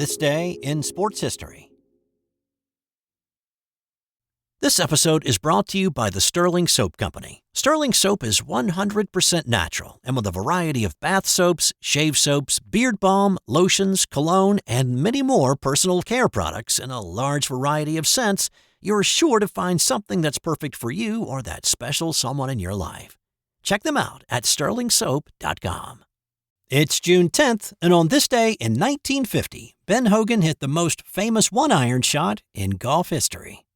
This day in sports history. This episode is brought to you by the Sterling Soap Company. Sterling Soap is 100% natural, and with a variety of bath soaps, shave soaps, beard balm, lotions, cologne, and many more personal care products in a large variety of scents, you're sure to find something that's perfect for you or that special someone in your life. Check them out at sterlingsoap.com. It's June 10th, and on this day in 1950, Ben Hogan hit the most famous one-iron shot in golf history.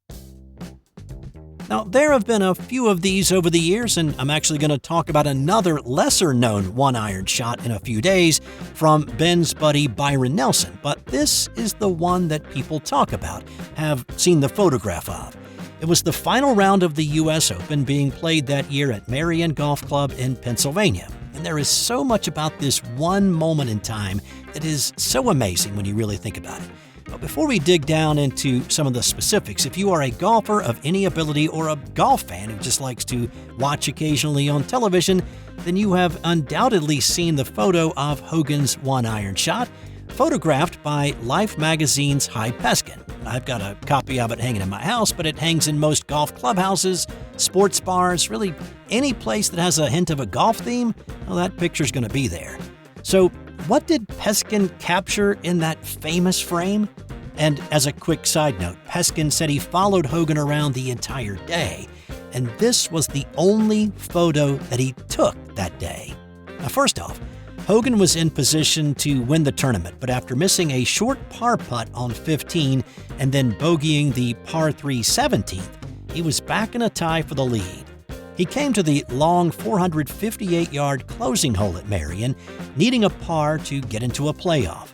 Now, there have been a few of these over the years, and I'm actually going to talk about another lesser-known one-iron shot in a few days from Ben's buddy Byron Nelson, but this is the one that people talk about, have seen the photograph of. It was the final round of the U.S. Open being played that year at Merion Golf Club in Pennsylvania, and there is so much about this one moment in time that is so amazing when you really think about it. But before we dig down into some of the specifics, if you are a golfer of any ability or a golf fan who just likes to watch occasionally on television, then you have undoubtedly seen the photo of Hogan's one-iron shot, photographed by Life magazine's Hy Peskin. I've got a copy of it hanging in my house, but it hangs in most golf clubhouses, sports bars, really any place that has a hint of a golf theme, well, that picture's going to be there. So, what did Peskin capture in that famous frame? And as a quick side note, Peskin said he followed Hogan around the entire day, and this was the only photo that he took that day. Now, first off, Hogan was in position to win the tournament, but after missing a short par putt on 15 and then bogeying the par 3 17th, he was back in a tie for the lead. He came to the long 458-yard closing hole at Merion, needing a par to get into a playoff.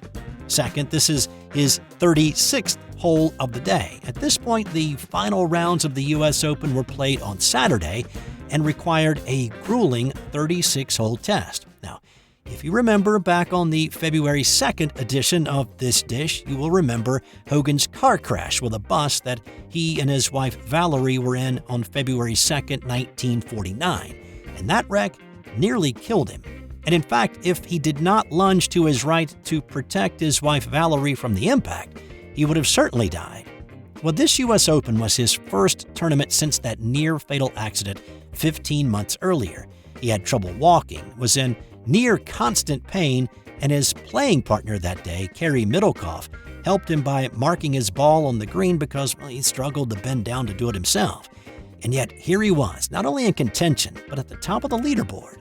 Second, this is his 36th hole of the day. At this point, the final rounds of the U.S. Open were played on Saturday and required a grueling 36-hole test. Now, if you remember back on the February 2nd edition of This Dish, you will remember Hogan's car crash with a bus that he and his wife Valerie were in on February 2nd, 1949. And that wreck nearly killed him. And in fact, if he did not lunge to his right to protect his wife Valerie from the impact, he would have certainly died. Well, this U.S. Open was his first tournament since that near-fatal accident 15 months earlier. He had trouble walking, was in near constant pain, and his playing partner that day, Kerry Middlecoff, helped him by marking his ball on the green because he struggled to bend down to do it himself. And yet, here he was, not only in contention, but at the top of the leaderboard.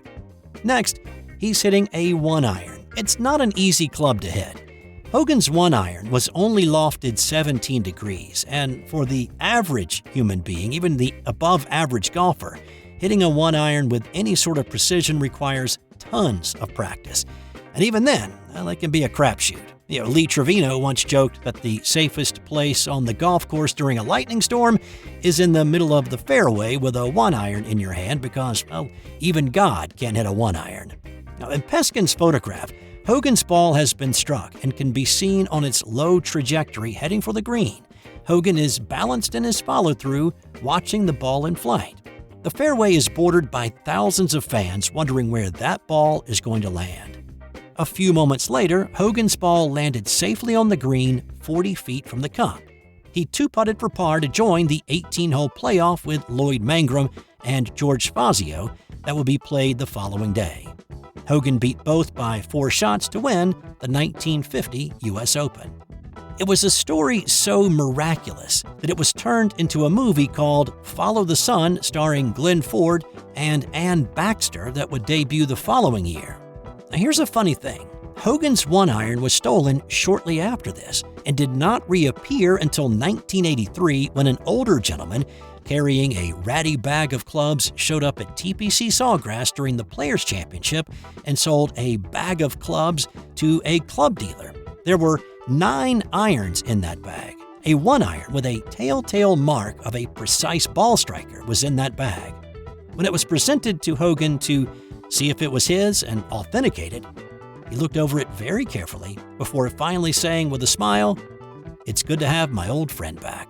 Next, he's hitting a one-iron. It's not an easy club to hit. Hogan's one-iron was only lofted 17 degrees, and for the average human being, even the above-average golfer, hitting a one-iron with any sort of precision requires tons of practice. And even then, well, it can be a crapshoot. Lee Trevino once joked that the safest place on the golf course during a lightning storm is in the middle of the fairway with a one-iron in your hand because, well, even God can't hit a one-iron. Now, in Peskin's photograph, Hogan's ball has been struck and can be seen on its low trajectory heading for the green. Hogan is balanced in his follow-through, watching the ball in flight. The fairway is bordered by thousands of fans wondering where that ball is going to land. A few moments later, Hogan's ball landed safely on the green 40 feet from the cup. He two-putted for par to join the 18-hole playoff with Lloyd Mangrum and George Fazio that would be played the following day. Hogan beat both by 4 shots to win the 1950 U.S. Open. It was a story so miraculous that it was turned into a movie called Follow the Sun, starring Glenn Ford and Ann Baxter, that would debut the following year. Now, here's a funny thing. Hogan's one-iron was stolen shortly after this and did not reappear until 1983 when an older gentleman carrying a ratty bag of clubs showed up at TPC Sawgrass during the Players' Championship and sold a bag of clubs to a club dealer. There were 9 irons in that bag. A one-iron with a telltale mark of a precise ball striker was in that bag. When it was presented to Hogan to see if it was his and authenticate it, he looked over it very carefully before finally saying with a smile, "It's good to have my old friend back."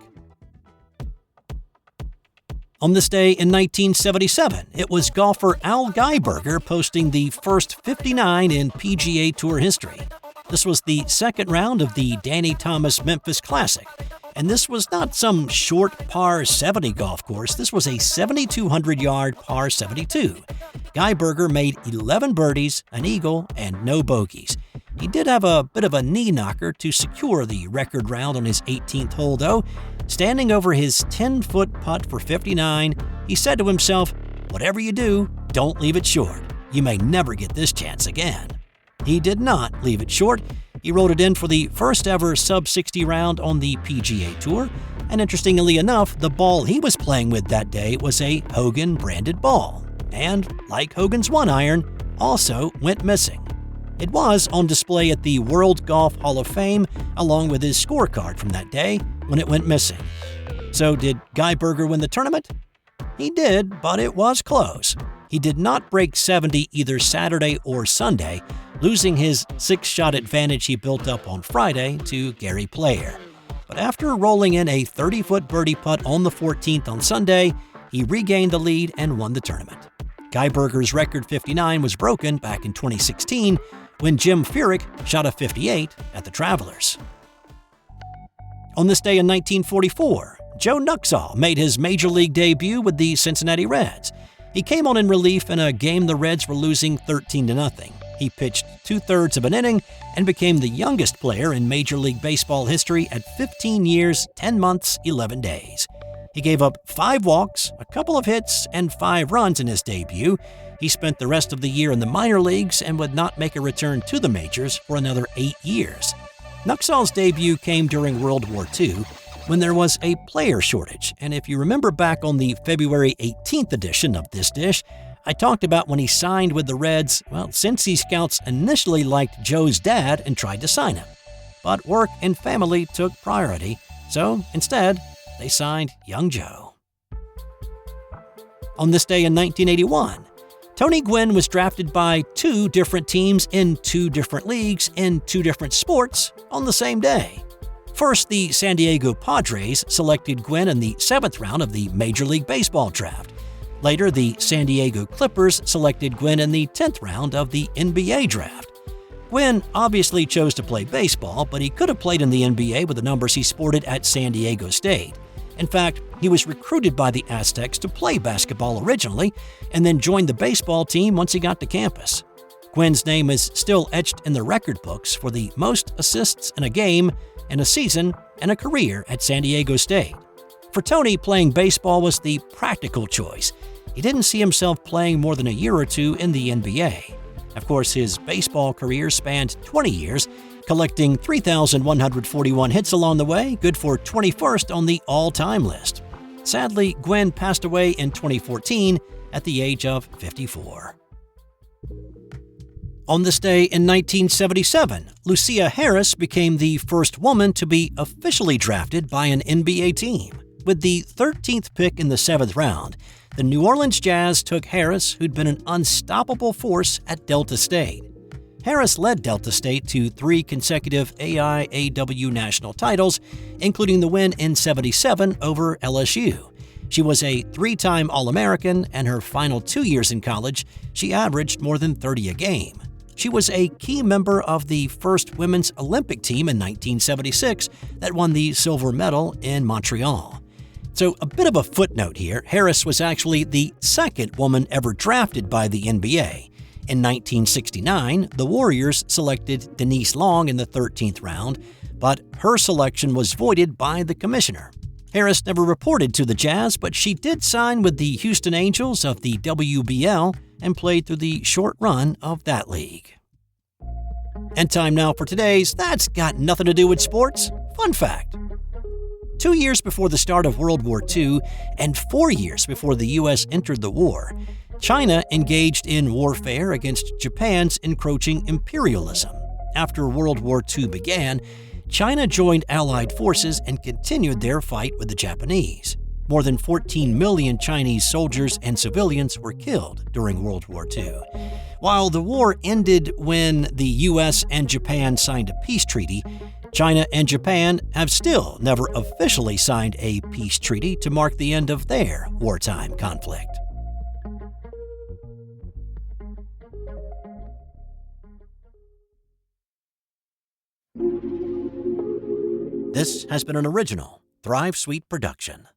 On this day in 1977, it was golfer Al Geiberger posting the first 59 in PGA Tour history. This was the second round of the Danny Thomas Memphis Classic, and this was not some short par 70 golf course. This was a 7,200-yard par 72. Geiberger made 11 birdies, an eagle, and no bogeys. He did have a bit of a knee knocker to secure the record round on his 18th hole, though. Standing over his 10-foot putt for 59, he said to himself, "Whatever you do, don't leave it short. You may never get this chance again." He did not leave it short. He rolled it in for the first ever sub-60 round on the PGA Tour, and interestingly enough, the ball he was playing with that day was a Hogan branded ball, and like Hogan's one iron, also went missing. It was on display at the World Golf Hall of Fame along with his scorecard from that day when it went missing. So did Geiberger win the tournament? He did, but it was close. He did not break 70 either Saturday or Sunday, losing his 6-shot advantage he built up on Friday to Gary Player. But after rolling in a 30-foot birdie putt on the 14th on Sunday, he regained the lead and won the tournament. Geiberger's record 59 was broken back in 2016 when Jim Furyk shot a 58 at the Travelers. On this day in 1944, Joe Nuxhall made his major league debut with the Cincinnati Reds. He came on in relief in a game the Reds were losing 13-0. He pitched 2/3 of an inning and became the youngest player in Major League Baseball history at 15 years, 10 months, 11 days. He gave up 5 walks, a couple of hits, and 5 runs in his debut. He spent the rest of the year in the minor leagues and would not make a return to the majors for another 8 years. Nuxhall's debut came during World War II, when there was a player shortage, and if you remember back on the February 18th edition of This Dish, I talked about when he signed with the Reds. Well, Cincy scouts initially liked Joe's dad and tried to sign him. But work and family took priority, so instead, they signed young Joe. On this day in 1981, Tony Gwynn was drafted by 2 different teams in 2 different leagues in 2 different sports on the same day. First, the San Diego Padres selected Gwynn in the 7th round of the Major League Baseball draft. Later, the San Diego Clippers selected Gwynn in the 10th round of the NBA draft. Gwynn obviously chose to play baseball, but he could have played in the NBA with the numbers he sported at San Diego State. In fact, he was recruited by the Aztecs to play basketball originally, and then joined the baseball team once he got to campus. Gwynn's name is still etched in the record books for the most assists in a game, in a season, and a career at San Diego State. For Tony, playing baseball was the practical choice. He didn't see himself playing more than a year or 2 in the NBA. Of course, his baseball career spanned 20 years, collecting 3,141 hits along the way, good for 21st on the all-time list. Sadly, Gwynn passed away in 2014 at the age of 54. On this day in 1977, Lusia Harris became the first woman to be officially drafted by an NBA team. With the 13th pick in the 7th round, the New Orleans Jazz took Harris, who'd been an unstoppable force at Delta State. Harris led Delta State to 3 consecutive AIAW national titles, including the win in '77 over LSU. She was a 3-time All-American, and her final 2 years in college, she averaged more than 30 a game. She was a key member of the first women's Olympic team in 1976 that won the silver medal in Montreal. So a bit of a footnote here, Harris was actually the 2nd woman ever drafted by the NBA. In 1969, the Warriors selected Denise Long in the 13th round, but her selection was voided by the commissioner. Harris never reported to the Jazz, but she did sign with the Houston Angels of the WBL and played through the short run of that league. And time now for today's That's Got Nothing to Do with Sports fun fact. 2 years before the start of World War II and 4 years before the U.S. entered the war, China engaged in warfare against Japan's encroaching imperialism. After World War II began, China joined Allied forces and continued their fight with the Japanese. More than 14 million Chinese soldiers and civilians were killed during World War II. While the war ended when the U.S. and Japan signed a peace treaty, China and Japan have still never officially signed a peace treaty to mark the end of their wartime conflict. This has been an original Thrive Suite production.